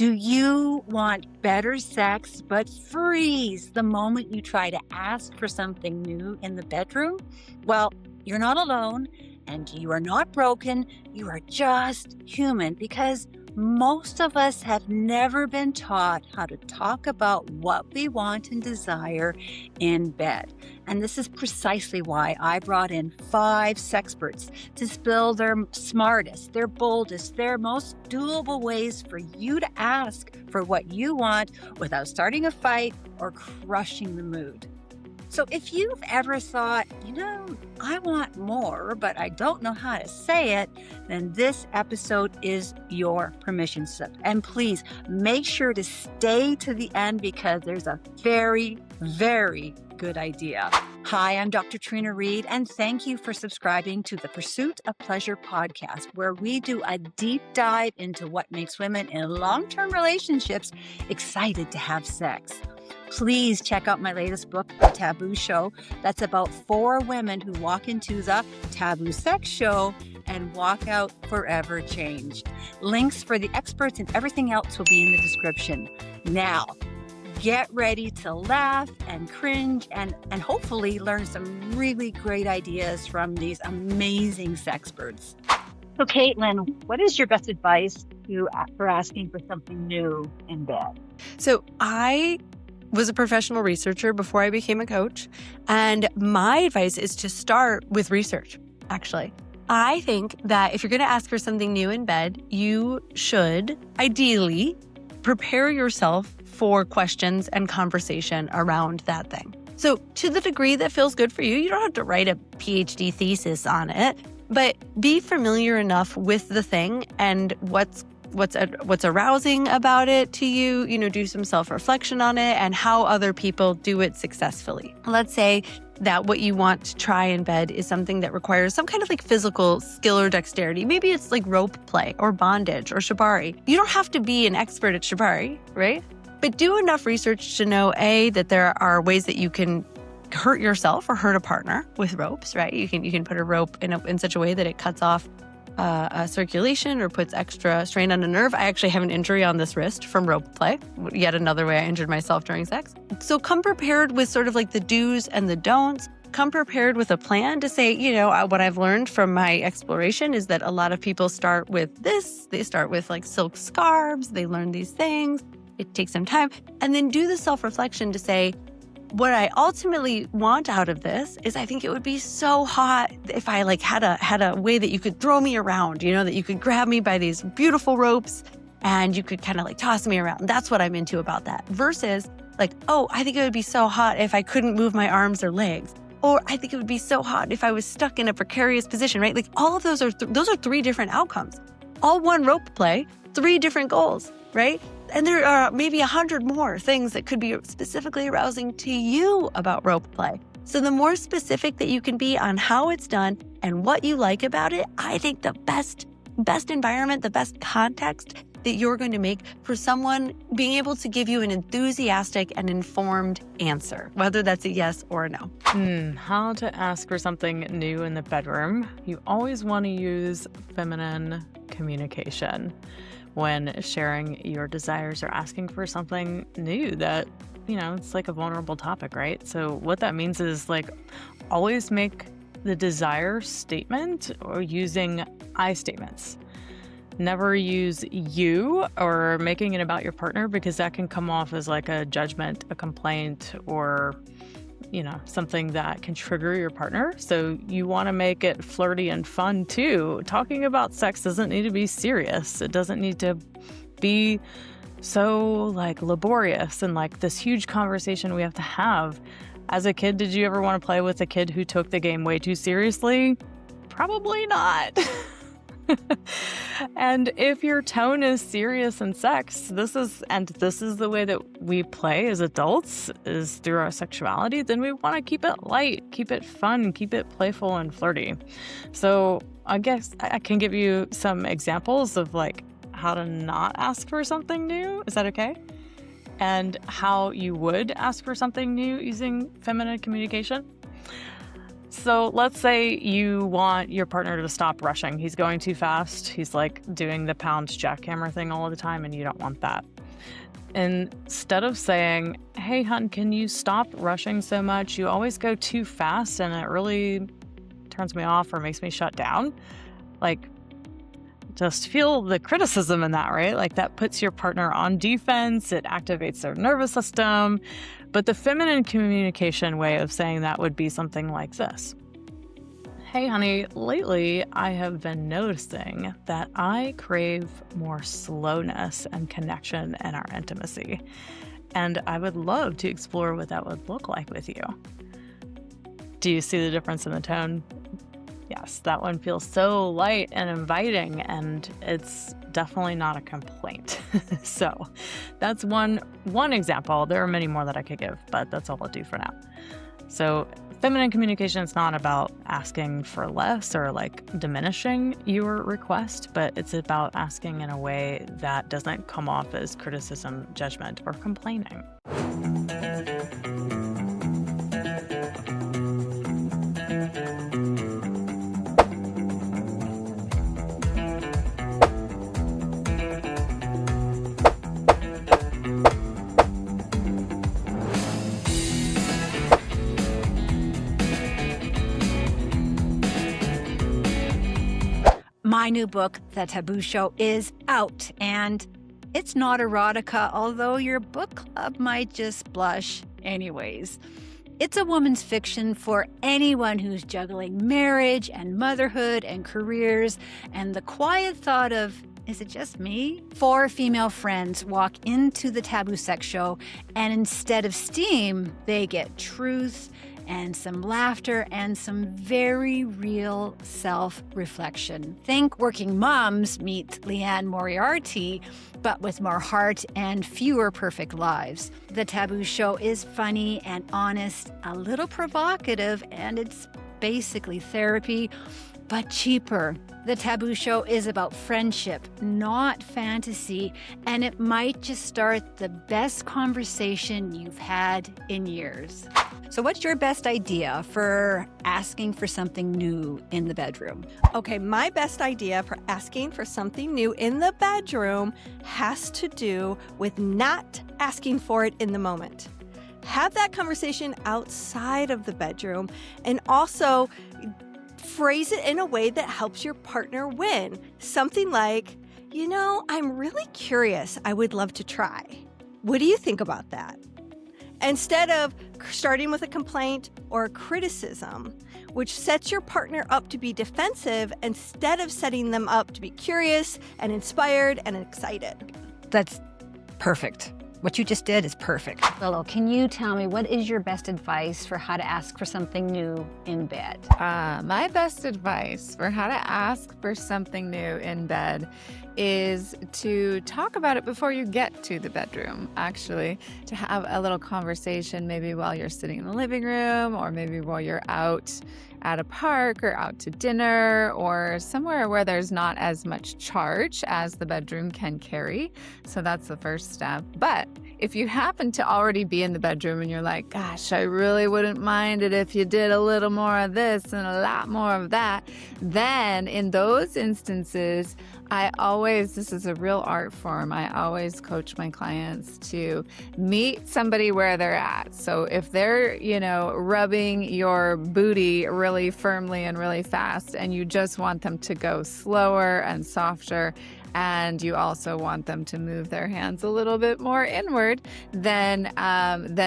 Do you want better sex but freeze the moment you try to ask for something new in the bedroom? Well, you're not alone and you are not broken. You are just human because most of us have never been taught how to talk about what we want and desire in bed. And this is precisely why I brought in 5 sexperts to spill their smartest, their boldest, their most doable ways for you to ask for what you want without starting a fight or crushing the mood. So if you've ever thought, I want more, but I don't know how to say it, then this episode is your permission slip. And please make sure to stay to the end because there's a very, very good idea. Hi, I'm Dr. Trina Read, and thank you for subscribing to the Pursuit of Pleasure podcast, where we do a deep dive into what makes women in long-term relationships excited to have sex. Please check out my latest book, The Taboo Show. That's about 4 women who walk into the taboo sex show and walk out forever changed. Links for the experts and everything else will be in the description. Now, get ready to laugh and cringe and hopefully learn some really great ideas from these amazing sexperts. So, Caitlin, what is your best advice for asking for something new in bed? So I was a professional researcher before I became a coach. And my advice is to start with research, actually. I think that if you're going to ask for something new in bed, you should ideally prepare yourself for questions and conversation around that thing. So to the degree that feels good for you, you don't have to write a PhD thesis on it, but be familiar enough with the thing and what's arousing about it to you, do some self-reflection on it and how other people do it successfully. Let's say that what you want to try in bed is something that requires some kind of physical skill or dexterity. Maybe it's rope play or bondage or shibari. You don't have to be an expert at shibari, right? But do enough research to know, A, that there are ways that you can hurt yourself or hurt a partner with ropes, right? You can put a rope in such a way that it cuts off circulation or puts extra strain on a nerve. I actually have an injury on this wrist from rope play. Yet another way I injured myself during sex. So come prepared with sort of the do's and the don'ts. Come prepared with a plan to say, what I've learned from my exploration is that a lot of people start with this. They start with silk scarves. They learn these things. It takes some time. And then do the self-reflection to say, what I ultimately want out of this is I think it would be so hot if I had a way that you could throw me around, that you could grab me by these beautiful ropes and you could kind of toss me around. That's what I'm into about that. Versus I think it would be so hot if I couldn't move my arms or legs. Or I think it would be so hot if I was stuck in a precarious position, right? All of those are 3 different outcomes. All one rope play, 3 different goals, right? And there are maybe 100 more things that could be specifically arousing to you about rope play. So the more specific that you can be on how it's done and what you like about it, I think the best environment, the best context that you're going to make for someone being able to give you an enthusiastic and informed answer, whether that's a yes or a no. How to ask for something new in the bedroom. You always want to use feminine communication when sharing your desires or asking for something new that, it's a vulnerable topic, right? So what that means is always make the desire statement or using I statements. Never use you or making it about your partner because that can come off as a judgment, a complaint, or something that can trigger your partner. So you want to make it flirty and fun too. Talking about sex doesn't need to be serious. It doesn't need to be so laborious and this huge conversation we have to have. As a kid, did you ever want to play with a kid who took the game way too seriously? Probably not. And if your tone is serious in sex, this is the way that we play as adults, is through our sexuality, then we want to keep it light, keep it fun, keep it playful and flirty. So I guess I can give you some examples of how to not ask for something new. Is that okay? And how you would ask for something new using feminine communication. So let's say you want your partner to stop rushing. He's going too fast. He's like doing the pound jackhammer thing all the time, and you don't want that. Instead of saying, hey, hun, can you stop rushing so much? You always go too fast and it really turns me off or makes me shut down. Like, just feel the criticism in that, right? Like that puts your partner on defense. It activates their nervous system. But the feminine communication way of saying that would be something like this. Hey, honey, lately I have been noticing that I crave more slowness and connection in our intimacy. And I would love to explore what that would look like with you. Do you see the difference in the tone? Yes, that one feels so light and inviting, and it's definitely not a complaint. So that's one example. There are many more that I could give, but that's all I'll do for now. So feminine communication is not about asking for less or like diminishing your request, but it's about asking in a way that doesn't come off as criticism, judgment, or complaining. My new book, The Taboo Show, is out, and it's not erotica, although your book club might just blush anyways. It's a woman's fiction for anyone who's juggling marriage and motherhood and careers and the quiet thought of, is it just me? 4 female friends walk into the Taboo Sex Show, and instead of steam, they get truth and some laughter and some very real self-reflection. Think Working Moms meet Leanne Moriarty, but with more heart and fewer perfect lives. The Taboo Show is funny and honest, a little provocative, and it's basically therapy, but cheaper. The Taboo Show is about friendship, not fantasy, and it might just start the best conversation you've had in years. So what's your best idea for asking for something new in the bedroom? Okay, my best idea for asking for something new in the bedroom has to do with not asking for it in the moment. Have that conversation outside of the bedroom, and also phrase it in a way that helps your partner win. Something like, I'm really curious. I would love to try. What do you think about that? Instead of starting with a complaint or a criticism, which sets your partner up to be defensive instead of setting them up to be curious and inspired and excited. That's perfect. What you just did is perfect. Willow, can you tell me what is your best advice for how to ask for something new in bed? My best advice for how to ask for something new in bed is to talk about it before you get to the bedroom, actually, to have a little conversation maybe while you're sitting in the living room, or maybe while you're out at a park or out to dinner or somewhere where there's not as much charge as the bedroom can carry. So that's the first step. But if you happen to already be in the bedroom and you're like, gosh, I really wouldn't mind it if you did a little more of this and a lot more of that, then in those instances, this is a real art form. I always coach my clients to meet somebody where they're at. So if they're, rubbing your booty really firmly and really fast, and you just want them to go slower and softer, and you also want them to move their hands a little bit more inward, then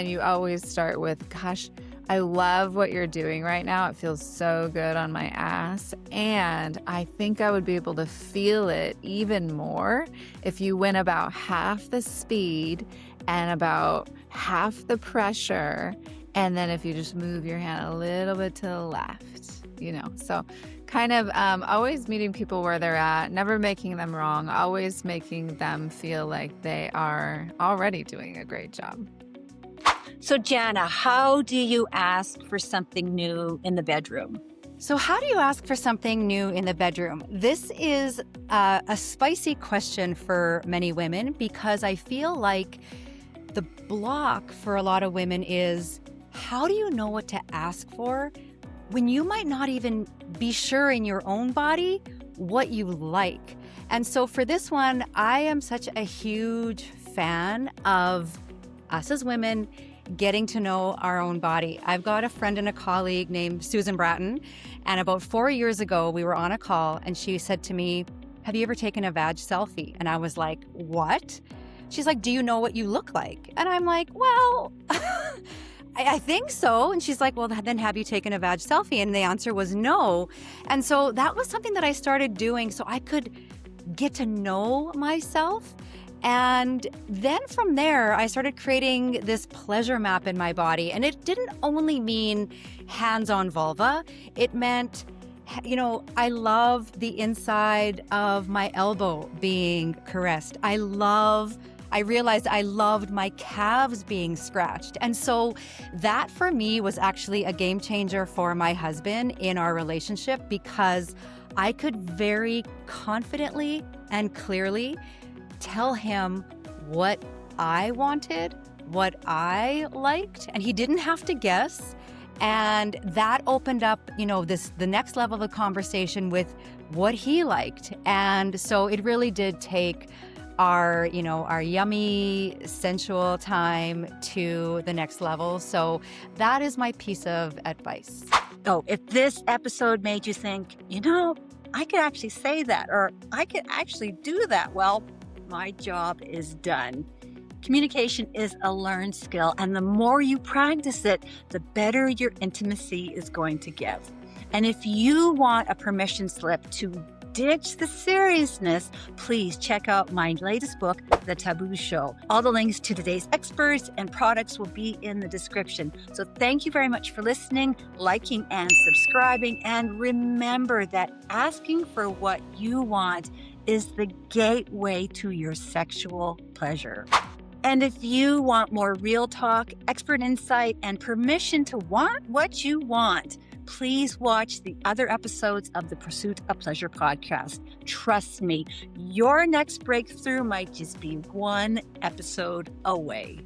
you always start with, gosh, I love what you're doing right now. It feels so good on my ass. And I think I would be able to feel it even more if you went about half the speed and about half the pressure. And then if you just move your hand a little bit to the left, So kind of always meeting people where they're at, never making them wrong, always making them feel like they are already doing a great job. So Jana, how do you ask for something new in the bedroom? So how do you ask for something new in the bedroom? This is a spicy question for many women, because I feel like the block for a lot of women is, how do you know what to ask for when you might not even be sure in your own body what you like. And so for this one, I am such a huge fan of us as women getting to know our own body. I've got a friend and a colleague named Susan Bratton, and about 4 years ago, we were on a call and she said to me, "Have you ever taken a vag selfie?" And I was like, "What?" She's like, "Do you know what you look like?" And I'm like, "Well, I think so." And she's like, "Well, then have you taken a vag selfie?" And the answer was no. And so that was something that I started doing so I could get to know myself. And then from there, I started creating this pleasure map in my body. And it didn't only mean hands on vulva, it meant, I love the inside of my elbow being caressed. I realized I loved my calves being scratched. And so that for me was actually a game changer for my husband in our relationship, because I could very confidently and clearly tell him what I wanted, what I liked, and he didn't have to guess. And that opened up, the next level of the conversation with what he liked. And so it really did take our yummy, sensual time to the next level. So that is my piece of advice. Oh, if this episode made you think, I could actually say that, or I could actually do that, well, my job is done. Communication is a learned skill, and the more you practice it, the better your intimacy is going to give. And if you want a permission slip to ditch the seriousness, please check out my latest book, The Taboo Show. All the links to today's experts and products will be in the description. So thank you very much for listening, liking, and subscribing. And remember that asking for what you want is the gateway to your sexual pleasure. And if you want more real talk, expert insight, and permission to want what you want, please watch the other episodes of the Pursuit of Pleasure podcast. Trust me, your next breakthrough might just be one episode away.